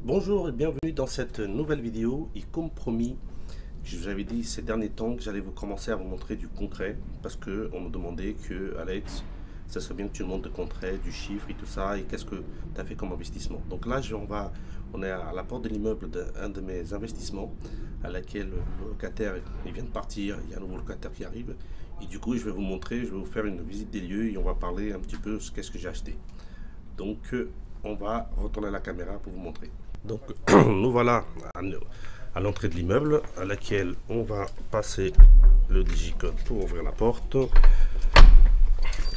Bonjour et bienvenue dans cette nouvelle vidéo. Et comme promis, je vous avais dit ces derniers temps que j'allais commencer à vous montrer du concret parce que on me demandait que Alex, ça serait bien que tu me montres de concret, du chiffre et tout ça et qu'est-ce que tu as fait comme investissement. Donc là, on est à la porte de l'immeuble d'un de mes investissements à laquelle le locataire il vient de partir, il y a un nouveau locataire qui arrive et du coup je vais vous montrer, je vais vous faire une visite des lieux et on va parler un petit peu de qu'est-ce que j'ai acheté. Donc on va retourner à la caméra pour vous montrer. Donc nous voilà à l'entrée de l'immeuble à laquelle on va passer le digicode pour ouvrir la porte.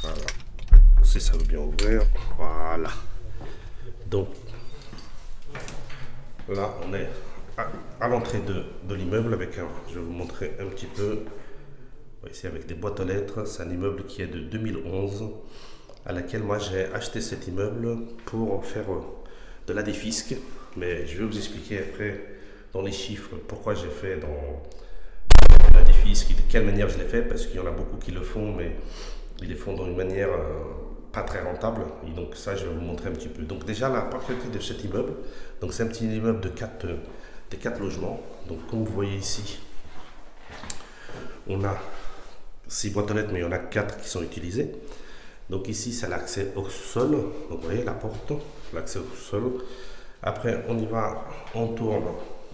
Voilà, si ça veut bien ouvrir. Voilà. Donc là on est à l'entrée de l'immeuble avec je vais vous montrer un petit peu. Ici avec des boîtes aux lettres, c'est un immeuble qui est de 2011 à laquelle moi j'ai acheté cet immeuble pour faire de la défisque. Mais je vais vous expliquer après dans les chiffres pourquoi j'ai fait dans la défisque et de quelle manière je l'ai fait, parce qu'il y en a beaucoup qui le font, mais ils le font dans une manière pas très rentable. Et donc ça, je vais vous montrer un petit peu. Donc déjà, la particularité de cet immeuble, donc c'est un petit immeuble de 4 logements. Donc comme vous voyez ici, on a 6 boîtes aux lettres, mais il y en a 4 qui sont utilisées. Donc ici, c'est l'accès au sol. Donc vous voyez la porte, l'accès au sol. Après, on y va, on tourne.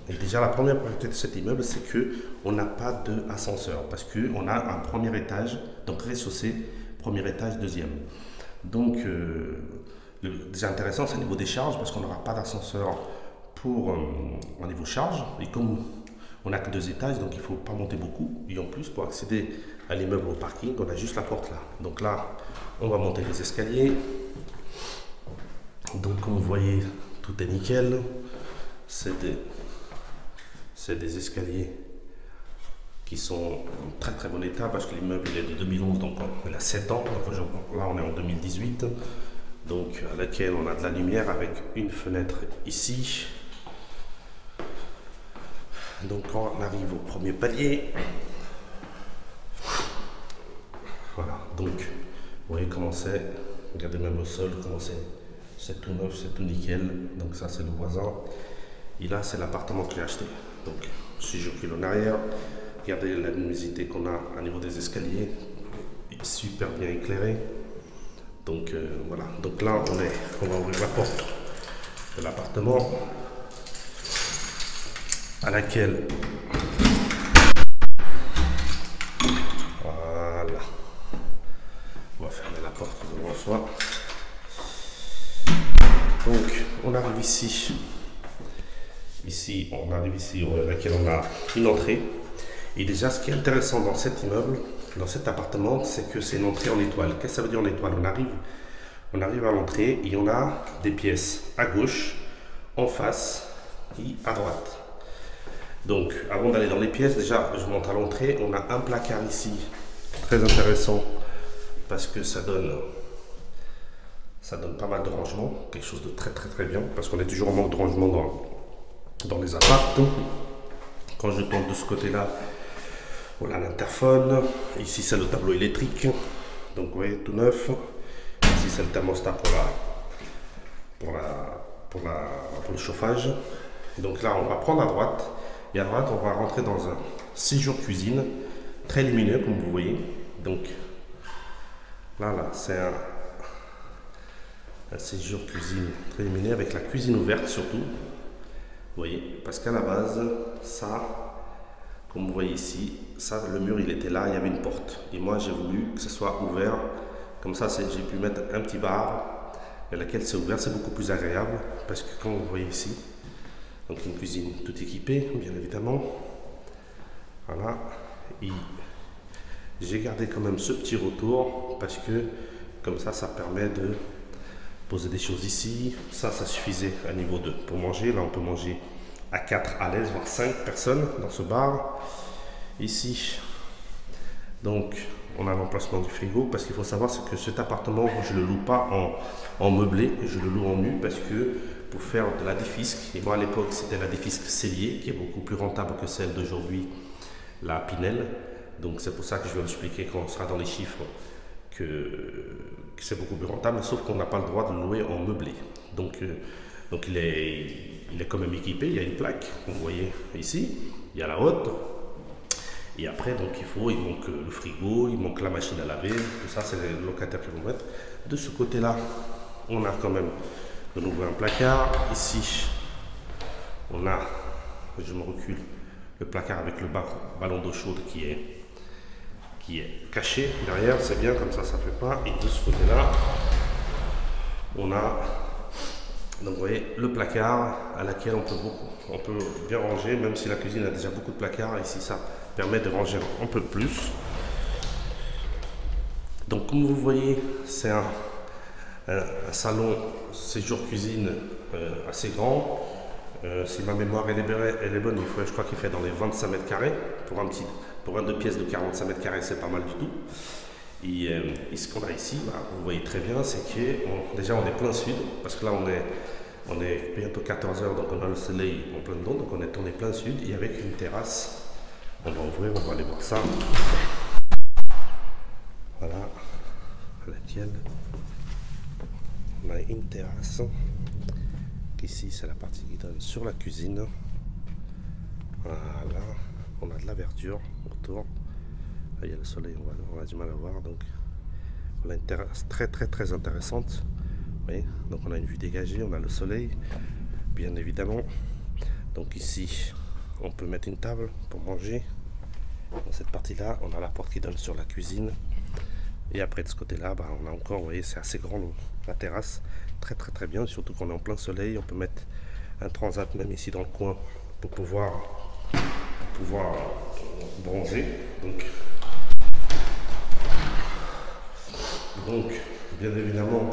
Et déjà, la première particularité de cet immeuble, c'est qu'on n'a pas d'ascenseur parce qu'on a un premier étage, donc rez-de-chaussée, premier étage, deuxième. Donc, déjà intéressant, c'est au niveau des charges parce qu'on n'aura pas d'ascenseur pour au niveau charge. Et comme on n'a que 2 étages, donc il ne faut pas monter beaucoup. Et en plus, pour accéder à l'immeuble au parking, on a juste la porte là. Donc là, on va monter les escaliers. Donc, comme vous voyez, tout est nickel. C'est des escaliers qui sont en très très bon état parce que l'immeuble est de 2011, donc il a 7 ans. Donc là, on est en 2018. Donc, à laquelle on a de la lumière avec une fenêtre ici. Donc, quand on arrive au premier palier, voilà. Donc, vous voyez comment c'est. Regardez même au sol, comment c'est tout neuf, c'est tout nickel. Donc ça c'est le voisin. Et là c'est l'appartement que j'ai acheté. Donc si je recule en arrière, regardez la luminosité qu'on a au niveau des escaliers. Super bien éclairé. Donc voilà. Donc là on va ouvrir la porte de l'appartement à laquelle voilà. On va fermer la porte devant soi. Donc, on arrive ici. On arrive ici, à laquelle on a une entrée. Et déjà, ce qui est intéressant dans cet immeuble, dans cet appartement, c'est que c'est une entrée en étoile. Qu'est-ce que ça veut dire en étoile? On arrive à l'entrée et on a des pièces à gauche, en face et à droite. Donc, avant d'aller dans les pièces, déjà, je monte à l'entrée. On a un placard ici, très intéressant, parce que ça donne pas mal de rangement, quelque chose de très très très bien, parce qu'on est toujours en manque de rangement dans les apparts. Quand je tourne de ce côté-là, voilà l'interphone. Ici c'est le tableau électrique, donc vous voyez tout neuf. Ici c'est le thermostat pour le chauffage. Et donc là on va prendre à droite, et à droite on va rentrer dans un séjour cuisine très lumineux comme vous voyez. Donc là c'est un séjour cuisine très lumineux avec la cuisine ouverte surtout. Vous voyez, parce qu'à la base, ça, comme vous voyez ici, ça, le mur il était là, il y avait une porte. Et moi j'ai voulu que ce soit ouvert, comme ça j'ai pu mettre un petit bar, et laquelle c'est ouvert, c'est beaucoup plus agréable, parce que comme vous voyez ici, donc une cuisine tout équipée, bien évidemment. Voilà, et j'ai gardé quand même ce petit retour, parce que comme ça permet de poser des choses ici. Ça suffisait à niveau 2 pour manger. Là on peut manger à 4 à l'aise, voire 5 personnes dans ce bar. Ici, donc on a l'emplacement du frigo, parce qu'il faut savoir que cet appartement, je ne le loue pas en meublé, je le loue en nu, parce que pour faire de la défisque, et moi à l'époque c'était la défisque Cellier, qui est beaucoup plus rentable que celle d'aujourd'hui, la Pinel. Donc c'est pour ça que je vais vous expliquer quand on sera dans les chiffres que c'est beaucoup plus rentable, sauf qu'on n'a pas le droit de louer en meublé. Donc Donc il est quand même équipé, il y a une plaque, vous voyez ici, il y a la haute. Et après, donc il manque le frigo, il manque la machine à laver, tout ça c'est les locataires qui vont mettre. De ce côté-là, on a quand même de nouveau un placard. Ici, on a, je me recule, le placard avec le ballon d'eau chaude qui est caché derrière, c'est bien, comme ça ne fait pas. Et de ce côté-là, on a, donc vous voyez, le placard à laquelle on peut bien ranger, même si la cuisine a déjà beaucoup de placards. Ici, ça permet de ranger un peu plus. Donc comme vous voyez, c'est un salon séjour cuisine assez grand. Si ma mémoire elle est bonne, je crois qu'il fait dans les 25 mètres carrés. Pour un 2 pièces de 45 mètres carrés, c'est pas mal du tout. Et ce qu'on a ici, bah, vous voyez très bien, c'est que déjà on est plein sud, parce que là on est bientôt 14 h, donc on a le soleil en plein dedans, donc on est tourné plein sud, et avec une terrasse. On va ouvrir, on va aller voir ça. Voilà, à laquelle on a une terrasse. Ici, c'est la partie qui donne sur la cuisine. Voilà, on a de la verdure autour. Là, il y a le soleil, on a du mal à voir. Donc, on a une terrasse très intéressante. Oui, donc on a une vue dégagée, on a le soleil, bien évidemment. Donc ici, on peut mettre une table pour manger. Dans cette partie-là, on a la porte qui donne sur la cuisine. Et après, de ce côté-là, bah, on a encore, vous voyez, c'est assez grand la terrasse. Très bien, surtout qu'on est en plein soleil. On peut mettre un transat même ici dans le coin pour pouvoir bronzer. Donc bien évidemment,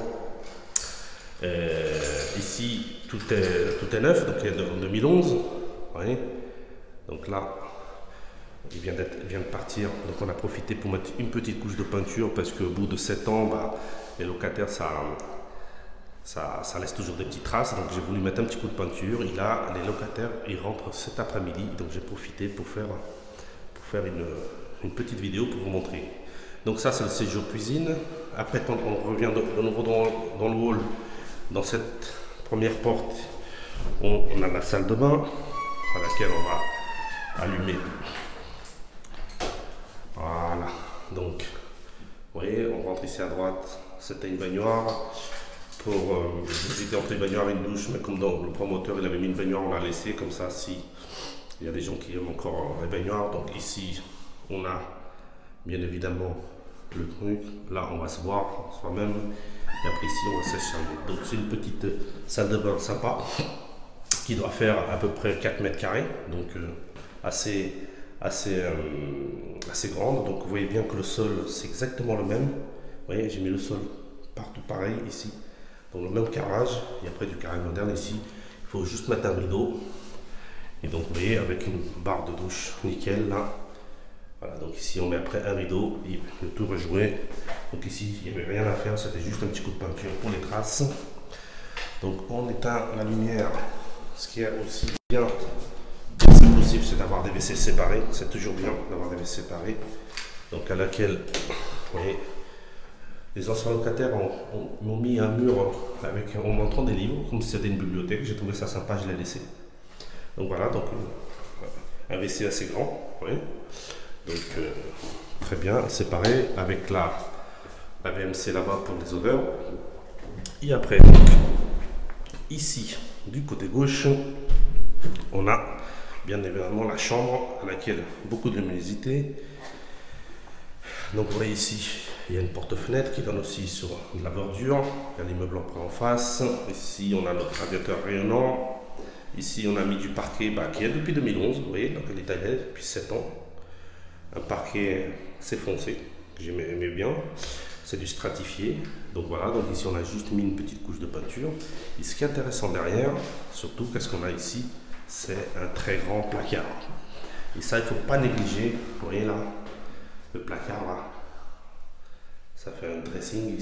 ici, tout est neuf, donc il est en 2011. Voyez, donc là, il vient de partir, donc on a profité pour mettre une petite couche de peinture parce qu'au bout de 7 ans, bah, les locataires, ça laisse toujours des petites traces. Donc j'ai voulu mettre un petit coup de peinture. Et là, les locataires, ils rentrent cet après-midi, donc j'ai profité pour faire une petite vidéo pour vous montrer. Donc ça, c'est le séjour cuisine. Après, quand on revient de nouveau dans le hall, dans cette première porte, on a la salle de bain à laquelle on va allumer. Voilà, donc vous voyez, on rentre ici à droite, c'était une baignoire. Pour visiter entre les baignoires et une douche, mais comme dans le promoteur il avait mis une baignoire, on l'a laissé comme ça. Si il y a des gens qui aiment encore les baignoires, donc ici on a bien évidemment le truc, là on va se boire soi-même, et après ici on va s'échanger. Donc c'est une petite salle de bain sympa qui doit faire à peu près 4 mètres carrés, donc assez grande. Donc vous voyez bien que le sol c'est exactement le même. Vous voyez, j'ai mis le sol partout pareil ici, dans le même carrelage. Et après du carrelage moderne ici, il faut juste mettre un rideau. Et donc vous voyez, avec une barre de douche nickel là. Voilà, donc ici on met après un rideau et le tour est joué. Donc ici il n'y avait rien à faire, c'était juste un petit coup de peinture pour les traces. Donc on éteint la lumière. Ce qui est aussi bien, c'est possible, c'est d'avoir des WC séparés. C'est toujours bien d'avoir des WC séparés. Donc à laquelle, vous voyez, les anciens locataires m'ont mis un mur en montrant des livres, comme si c'était une bibliothèque. J'ai trouvé ça sympa, je l'ai laissé. Donc voilà, donc un WC assez grand, oui. Donc très bien, séparé avec la VMC là-bas pour les odeurs. Et après, ici, du côté gauche, on a bien évidemment la chambre à laquelle beaucoup de luminosité. Donc vous voyez ici, il y a une porte-fenêtre qui donne aussi sur de la bordure. Il y a l'immeuble en face. Ici, on a notre radiateur rayonnant. Ici, on a mis du parquet qui est depuis 2011. Vous voyez, donc il est taillé depuis 7 ans. Un parquet assez foncé, que j'aimais bien. C'est du stratifié. Donc voilà, donc ici, on a juste mis une petite couche de peinture. Et ce qui est intéressant derrière, surtout, qu'est-ce qu'on a ici? C'est un très grand placard. Et ça, il ne faut pas négliger. Vous voyez là, le placard là, ça fait un dressing,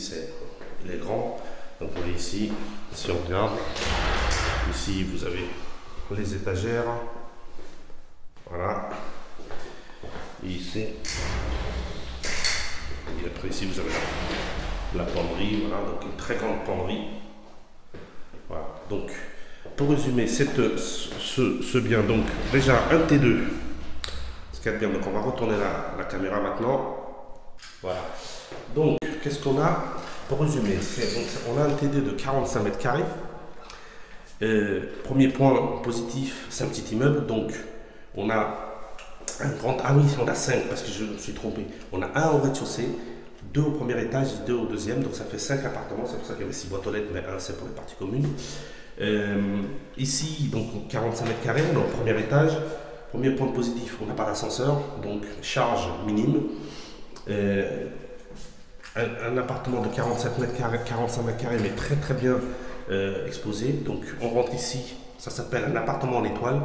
il est grand. Donc vous voyez ici, si on regarde, ici vous avez les étagères, voilà, et ici, et après ici vous avez la penderie, voilà, donc une très grande penderie, voilà. Donc pour résumer ce bien, donc déjà un T2, ce qu'il y a de bien, donc on va retourner la caméra maintenant. Voilà. Donc, qu'est-ce qu'on a? Pour résumer, on a un T2 de 45 mètres carrés. Premier point positif, c'est un petit immeuble, donc on a un grand... Ah oui, on a 5 parce que je me suis trompé. On a un au rez-de-chaussée, 2 au premier étage et 2 au deuxième, donc ça fait 5 appartements, c'est pour ça qu'il y avait 6 boîtes aux lettres, mais un c'est pour les parties communes. Ici, donc 45 mètres carrés, on est au premier étage. Premier point positif, on n'a pas d'ascenseur, donc charge minime. Un appartement de 45 mètres carrés, mais très très bien exposé. Donc on rentre ici, ça s'appelle un appartement en étoile.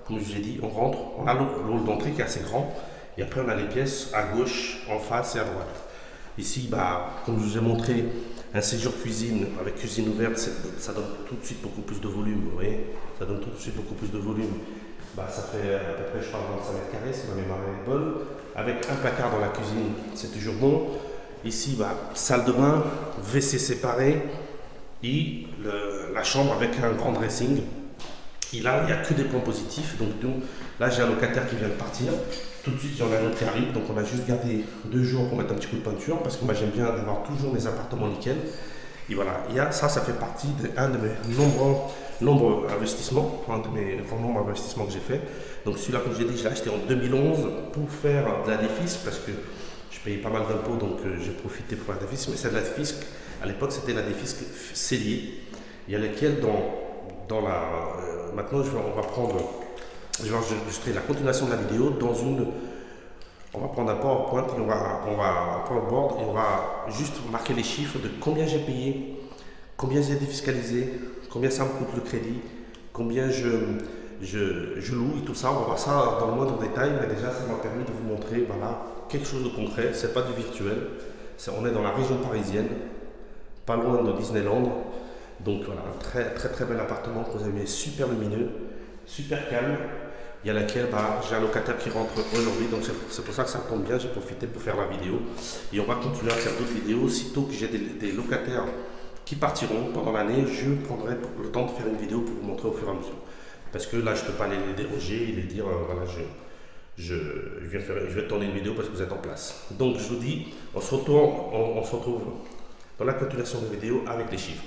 Comme je vous ai dit, on rentre, on a le hall d'entrée qui est assez grand. Et après on a les pièces à gauche, en face et à droite. Ici, comme je vous ai montré, un séjour cuisine avec cuisine ouverte, ça donne tout de suite beaucoup plus de volume. Vous voyez, ça donne tout de suite beaucoup plus de volume. Ça fait à peu près, je parle, 25 mètres carrés, si ma mémoire est bonne. Avec un placard dans la cuisine, c'est toujours bon. Ici, salle de bain, WC séparé et la chambre avec un grand dressing. Et là, il n'y a que des points positifs. Donc là, j'ai un locataire qui vient de partir. Tout de suite, il y en a un autre qui arrive. Donc on a juste gardé 2 jours pour mettre un petit coup de peinture parce que moi, j'aime bien avoir toujours mes appartements nickel. Et voilà, ça fait partie d'un de mes nombreux investissements, un de mes nombreux investissements que j'ai fait. Donc celui-là, comme je l'ai dit, je l'ai acheté en 2011 pour faire de la défisque parce que je payais pas mal d'impôts, donc j'ai profité pour la défisque. Mais c'est de la défisque, à l'époque, c'était la défisque cellier. Il y a lesquels maintenant, je vais enregistrer la continuation de la vidéo dans on va prendre un PowerPoint et on va prendre le board et on va juste marquer les chiffres de combien j'ai payé, combien j'ai défiscalisé, combien ça me coûte le crédit, combien je loue et tout ça. On va voir ça dans le moindre détail, mais déjà ça m'a permis de vous montrer quelque chose de concret. C'est pas du virtuel, on est dans la région parisienne, pas loin de Disneyland. Donc voilà, un très très très bel appartement que vous avez, super lumineux, super calme. Il y a laquelle j'ai un locataire qui rentre aujourd'hui, donc c'est pour ça que ça tombe bien, j'ai profité pour faire la vidéo. Et on va continuer à faire d'autres vidéos. Sitôt que j'ai des locataires qui partiront pendant l'année, je prendrai le temps de faire une vidéo pour vous montrer au fur et à mesure. Parce que là, je ne peux pas les déroger et les dire, voilà, je vais tourner une vidéo parce que vous êtes en place. Donc je vous dis, on se retrouve dans la continuation de la vidéo avec les chiffres.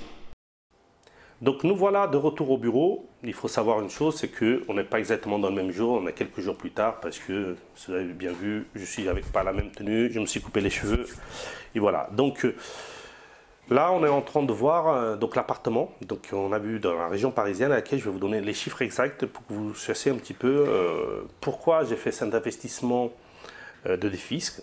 Donc nous voilà de retour au bureau. Il faut savoir une chose, c'est qu'on n'est pas exactement dans le même jour, on est quelques jours plus tard parce que, vous avez bien vu, je suis pas la même tenue, je me suis coupé les cheveux. Et voilà, donc là on est en train de voir l'appartement. Donc on a vu dans la région parisienne à laquelle je vais vous donner les chiffres exacts pour que vous sachiez un petit peu pourquoi j'ai fait cet investissement de défisque.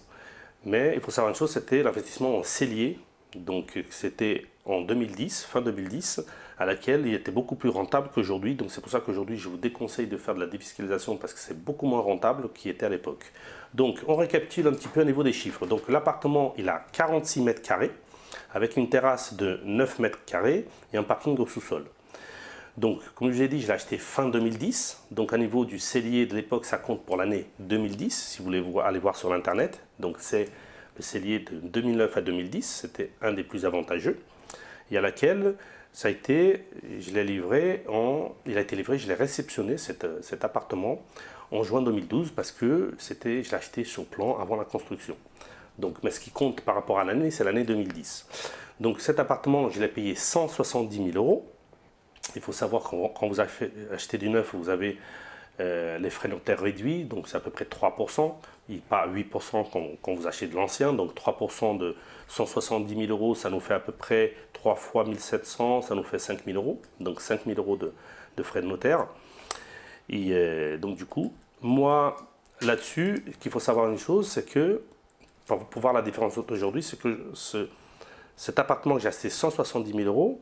Mais il faut savoir une chose, c'était l'investissement en cellier. Donc c'était en 2010, fin 2010, à laquelle il était beaucoup plus rentable qu'aujourd'hui. Donc c'est pour ça qu'aujourd'hui je vous déconseille de faire de la défiscalisation parce que c'est beaucoup moins rentable qu'il était à l'époque. Donc on récapitule un petit peu au niveau des chiffres. Donc l'appartement il a 46 mètres carrés avec une terrasse de 9 mètres carrés et un parking au sous-sol. Donc comme je l'ai dit, je l'ai acheté fin 2010. Donc à niveau du cellier de l'époque, ça compte pour l'année 2010 si vous voulez aller voir sur l'internet. Donc c'est le cellier de 2009 à 2010, c'était un des plus avantageux. Et à laquelle ça a été, je l'ai livré je l'ai réceptionné cet appartement en juin 2012 parce que je l'ai acheté sur plan avant la construction. Donc, mais ce qui compte par rapport à l'année, c'est l'année 2010. Donc cet appartement, je l'ai payé 170 000 €. Il faut savoir que quand vous achetez du neuf, vous avez les frais notaires réduits, donc c'est à peu près 3%, et pas 8% quand vous achetez de l'ancien, donc 3% de 170 000 €, ça nous fait à peu près 3 fois 1700, ça nous fait 5 000 €, donc 5 000 € de frais de notaire. Et donc du coup, moi là-dessus, qu'il faut savoir une chose, c'est que, pour voir la différence aujourd'hui, c'est que cet appartement que j'ai acheté 170 000 €,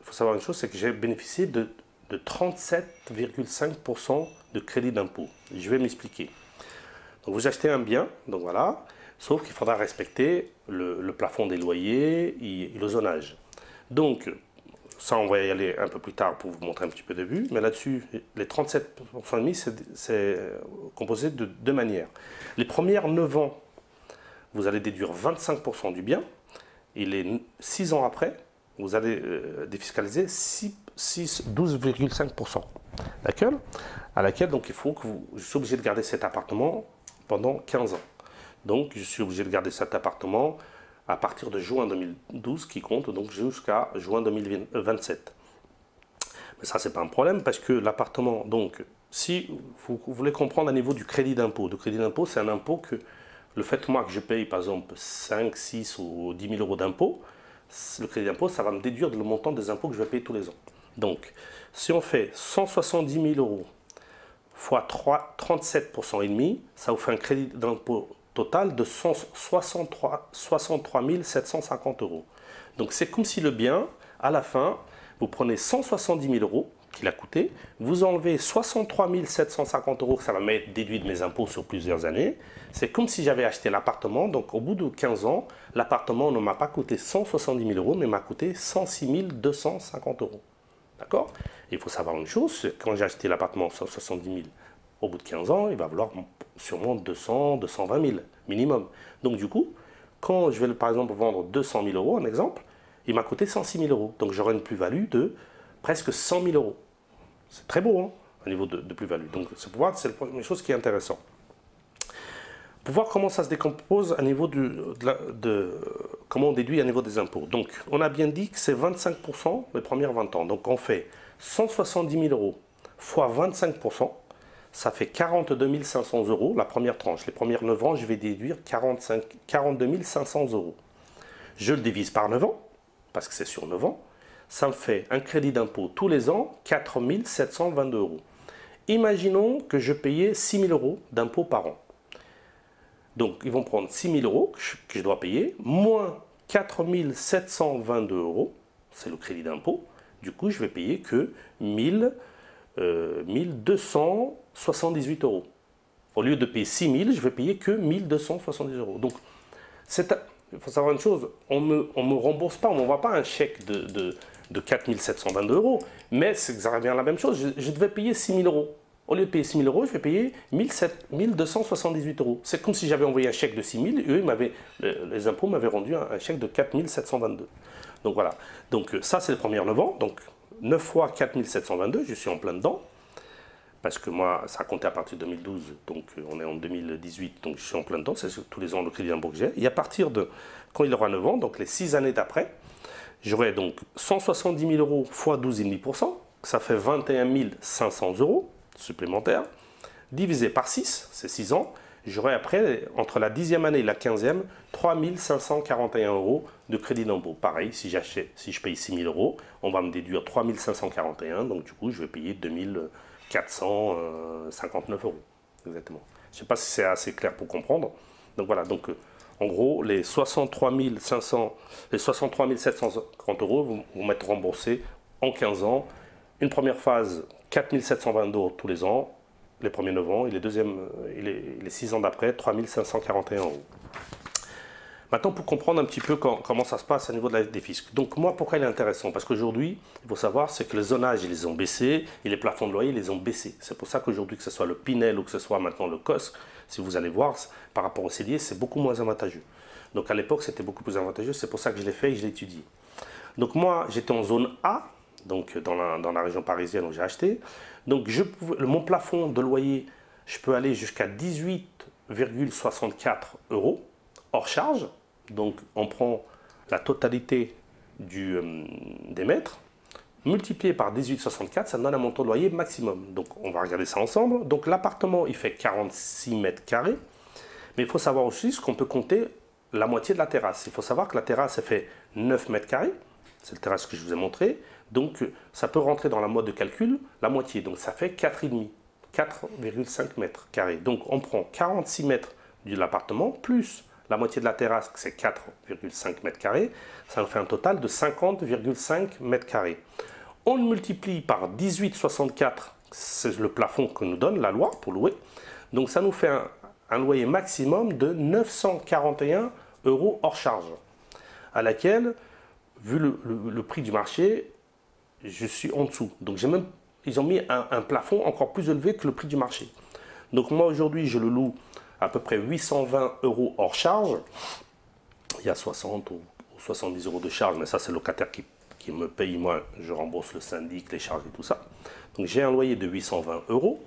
il faut savoir une chose, c'est que j'ai bénéficié de 37,5% de crédit d'impôt. Je vais m'expliquer. Donc vous achetez un bien, donc voilà, sauf qu'il faudra respecter le plafond des loyers et le zonage. Donc ça, on va y aller un peu plus tard pour vous montrer un petit peu de vue, mais là-dessus, les 37,5%, c'est composé de 2 manières. Les premières 9 ans, vous allez déduire 25% du bien, et les 6 ans après, vous allez défiscaliser 12,5%. D'accord? À laquelle, donc, il faut que je suis obligé de garder cet appartement pendant 15 ans. Donc, je suis obligé de garder cet appartement à partir de juin 2012, qui compte donc jusqu'à juin 2027. Mais ça, c'est pas un problème parce que l'appartement, donc, si vous voulez comprendre à niveau du crédit d'impôt, c'est un impôt que le fait moi que je paye par exemple 5, 6 ou 10 000 euros d'impôt, le crédit d'impôt, ça va me déduire le montant des impôts que je vais payer tous les ans. Donc, si on fait 170 000 euros fois 37% et demi, ça vous fait un crédit d'impôt total de 63 750 euros. Donc, c'est comme si le bien, à la fin, vous prenez 170 000 euros qu'il a coûté, vous enlevez 63 750 euros que ça va m'être déduit de mes impôts sur plusieurs années. C'est comme si j'avais acheté l'appartement, donc au bout de 15 ans, l'appartement ne m'a pas coûté 170 000 euros, mais m'a coûté 106 250 euros. D'accord? Il faut savoir une chose, quand j'ai acheté l'appartement 170 000, au bout de 15 ans, il va valoir sûrement 200, 220 000 minimum. Donc du coup, quand je vais par exemple vendre 200 000 euros, un exemple, il m'a coûté 106 000 euros. Donc j'aurai une plus-value de presque 100 000 euros. C'est très beau, hein, au niveau de plus-value. Donc c'est pour voir, c'est la première chose qui est intéressante. Pour voir comment ça se décompose à niveau comment on déduit à niveau des impôts. Donc on a bien dit que c'est 25% les premières 20 ans. Donc on fait 170 000 euros fois 25%, ça fait 42 500 euros la première tranche. Les premières 9 ans, je vais déduire 42 500 euros. Je le divise par 9 ans, parce que c'est sur 9 ans. Ça me fait un crédit d'impôt tous les ans, 4 722 euros. Imaginons que je payais 6 000 euros d'impôt par an. Donc, ils vont prendre 6 000 euros que je dois payer, moins 4 722 euros, c'est le crédit d'impôt. Du coup, je vais payer que 1278 euros. Au lieu de payer 6 000, je vais payer que 1270 euros. Donc, il faut savoir une chose, on me rembourse pas, on ne m'envoie pas un chèque de 4 722 euros, mais ça revient à la même chose, je devais payer 6 000 euros. Au lieu de payer 6 000 euros, je vais payer 1278 euros. C'est comme si j'avais envoyé un chèque de 6 000, eux, les impôts m'avaient rendu un chèque de 4 722. Donc voilà, donc ça c'est le premier 9 ans, donc 9 fois 4 722, je suis en plein dedans, parce que moi, ça a compté à partir de 2012, donc on est en 2018, donc je suis en plein dedans, c'est tous les ans le crédit d'impôt que j'ai. Et à partir de, quand il aura 9 ans, donc les 6 années d'après, j'aurai donc 170 000 euros fois 12,5%, ça fait 21 500 euros supplémentaires, divisé par 6, c'est 6 ans, j'aurai après, entre la 10e année et la 15e, 3 541 euros de crédit d'impôt. Pareil, si je paye 6 000 euros, on va me déduire 3 541, donc du coup, je vais payer 2 459 euros, exactement. Je ne sais pas si c'est assez clair pour comprendre. Donc voilà, donc en gros, les 63 750 euros vont être remboursés en 15 ans. Une première phase, 4 722 euros tous les ans, les premiers 9 ans, et les 6 ans d'après, 3 541 euros. Maintenant, pour comprendre un petit peu comment ça se passe au niveau des fiscs. Donc moi, pourquoi il est intéressant? Parce qu'aujourd'hui, il faut savoir, c'est que les zonages, ils les ont baissés, et les plafonds de loyer, ils les ont baissés. C'est pour ça qu'aujourd'hui, que ce soit le Pinel ou que ce soit maintenant le COS, si vous allez voir, par rapport au CELIR, c'est beaucoup moins avantageux. Donc à l'époque, c'était beaucoup plus avantageux, c'est pour ça que je l'ai fait et je l'ai étudié. Donc moi, j'étais en zone A, donc dans la région parisienne où j'ai acheté. Donc mon plafond de loyer, je peux aller jusqu'à 18,64 euros hors charge. Donc on prend la totalité des mètres, multiplié par 18,64, ça me donne un montant de loyer maximum. Donc on va regarder ça ensemble. Donc l'appartement, il fait 46 mètres carrés, mais il faut savoir aussi qu'on peut compter la moitié de la terrasse. Il faut savoir que la terrasse, elle fait 9 mètres carrés, c'est la terrasse que je vous ai montré. Donc ça peut rentrer dans la mode de calcul, la moitié, donc ça fait 4,5, 4,5 mètres carrés. Donc on prend 46 mètres de l'appartement, plus la moitié de la terrasse, c'est 4,5 mètres carrés, ça nous fait un total de 50,5 mètres carrés. On le multiplie par 18,64, c'est le plafond que nous donne la loi pour louer. Donc ça nous fait un loyer maximum de 941 euros hors charge, à laquelle, vu le prix du marché, je suis en dessous. Donc ils ont mis un plafond encore plus élevé que le prix du marché. Donc moi aujourd'hui, je le loue à peu près 820 euros hors charge. Il y a 60 ou 70 euros de charge, mais ça c'est le locataire qui qui me paye, moi je rembourse le syndic, les charges et tout ça. Donc j'ai un loyer de 820 €.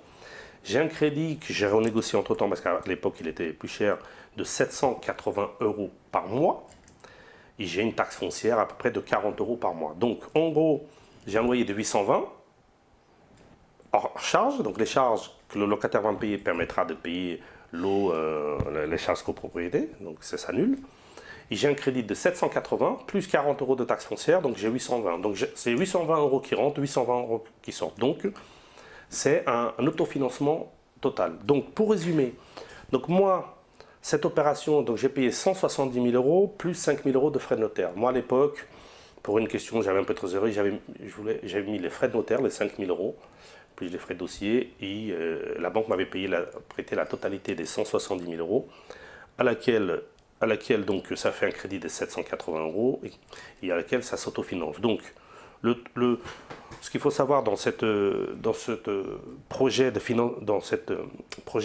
J'ai un crédit que j'ai renégocié entre temps parce qu'à l'époque il était plus cher, de 780 € par mois. Et j'ai une taxe foncière à peu près de 40 € par mois. Donc en gros, j'ai un loyer de 820 hors charge. Donc les charges que le locataire va me payer permettra de payer l'eau, les charges copropriété. Donc ça s'annule. Et j'ai un crédit de 780 plus 40 € de taxe foncière. Donc j'ai 820. Donc c'est 820 € qui rentrent, 820 € qui sortent. Donc c'est un autofinancement total. Donc pour résumer, donc moi, cette opération, donc j'ai payé 170 000 € plus 5 000 € de frais de notaire. Moi à l'époque, pour une question, j'avais un peu de trésorerie, j'avais mis les frais de notaire, les 5 000 €, plus les frais de dossier, et la banque m'avait prêté la totalité des 170 000 € à laquelle donc ça fait un crédit de 780 € et à laquelle ça s'autofinance. Donc ce qu'il faut savoir dans ce projet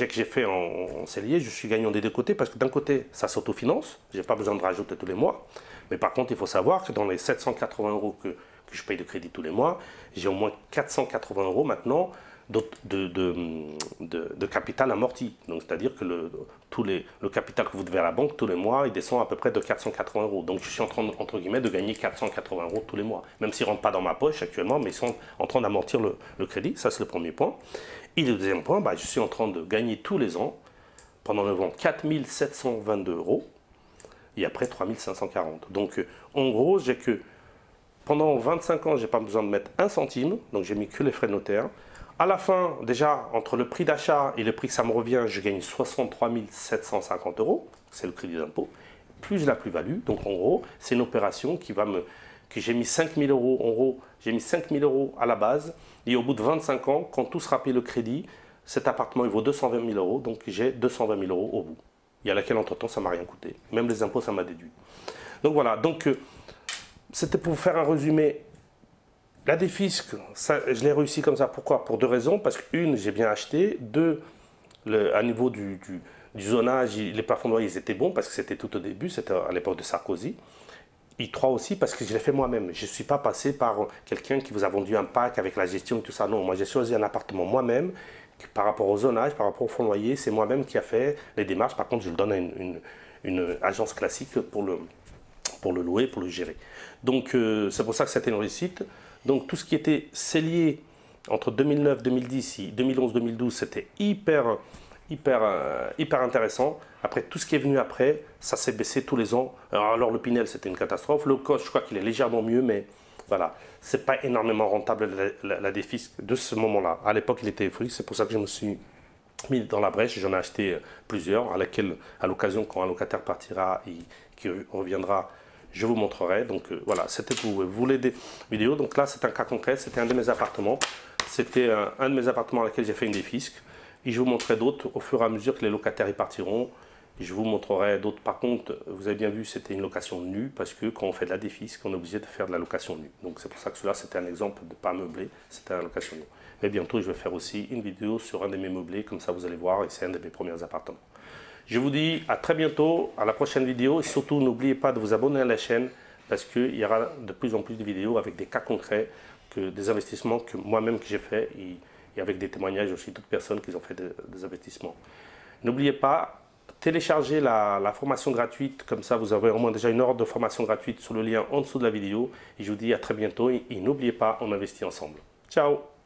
que j'ai fait en cellier, je suis gagnant des deux côtés parce que d'un côté ça s'autofinance, j'ai pas besoin de rajouter tous les mois, mais par contre il faut savoir que dans les 780 € que je paye de crédit tous les mois, j'ai au moins 480 € maintenant de capital amorti. Donc c'est-à-dire que le capital que vous devez à la banque tous les mois, il descend à peu près de 480 €. Donc je suis en train, entre guillemets, de gagner 480 € tous les mois. Même s'ils ne rentrent pas dans ma poche actuellement, mais ils sont en train d'amortir le crédit. Ça c'est le premier point. Et le deuxième point, je suis en train de gagner tous les ans, pendant 9 ans, 4 722 € et après 3 540. Donc en gros, j'ai que pendant 25 ans, je n'ai pas besoin de mettre un centime, donc j'ai mis que les frais de notaire. À la fin, déjà, entre le prix d'achat et le prix que ça me revient, je gagne 63 750 €, c'est le crédit d'impôt, plus la plus-value. Donc en gros, c'est une opération que j'ai mis 5 000 €, en gros, j'ai mis 5 000 € à la base, et au bout de 25 ans, quand tout sera payé le crédit, cet appartement il vaut 220 000 €, donc j'ai 220 000 € au bout. Et à laquelle entre-temps, ça ne m'a rien coûté. Même les impôts, ça m'a déduit. Donc voilà, donc c'était pour vous faire un résumé. La défisque, je l'ai réussi comme ça. Pourquoi? Pour deux raisons. Parce qu'une, j'ai bien acheté. Deux, à niveau du zonage, les plafonds de loyer, ils étaient bons parce que c'était tout au début, c'était à l'époque de Sarkozy. Et trois aussi, parce que je l'ai fait moi-même. Je ne suis pas passé par quelqu'un qui vous a vendu un pack avec la gestion et tout ça. Non, moi j'ai choisi un appartement moi-même. Par rapport au zonage, par rapport au fonds de loyer, c'est moi-même qui a fait les démarches. Par contre, je le donne à une agence classique pour le louer, pour le gérer. Donc c'est pour ça que c'était une réussite. Donc tout ce qui était cellier entre 2009, 2010 et 2011, 2012, c'était hyper intéressant. Après, tout ce qui est venu après, ça s'est baissé tous les ans. Alors le Pinel, c'était une catastrophe. Le cost, je crois qu'il est légèrement mieux, mais voilà, c'est pas énormément rentable la défisque de ce moment-là. À l'époque, il était euphorique, c'est pour ça que je me suis mis dans la brèche. J'en ai acheté plusieurs, à l'occasion, quand un locataire partira et qui reviendra, je vous montrerai. Donc voilà, c'était pour vous. Vous voulez des vidéos? Donc là, c'est un cas concret. C'était un de mes appartements. C'était un de mes appartements à laquelle j'ai fait une défisque. Et je vous montrerai d'autres au fur et à mesure que les locataires y partiront. Et je vous montrerai d'autres. Par contre, vous avez bien vu, c'était une location nue parce que quand on fait de la défisque, on est obligé de faire de la location nue. Donc c'est pour ça que cela, c'était un exemple de pas meublé. C'était la location nue. Mais bientôt, je vais faire aussi une vidéo sur un de mes meublés. Comme ça, vous allez voir. Et c'est un de mes premiers appartements. Je vous dis à très bientôt, à la prochaine vidéo. Et surtout, n'oubliez pas de vous abonner à la chaîne parce qu'il y aura de plus en plus de vidéos avec des cas concrets, des investissements que moi-même que j'ai fait et avec des témoignages aussi d'autres personnes qui ont fait des investissements. N'oubliez pas, téléchargez la formation gratuite. Comme ça, vous avez au moins déjà une heure de formation gratuite sur le lien en dessous de la vidéo. Et je vous dis à très bientôt et n'oubliez pas, on investit ensemble. Ciao!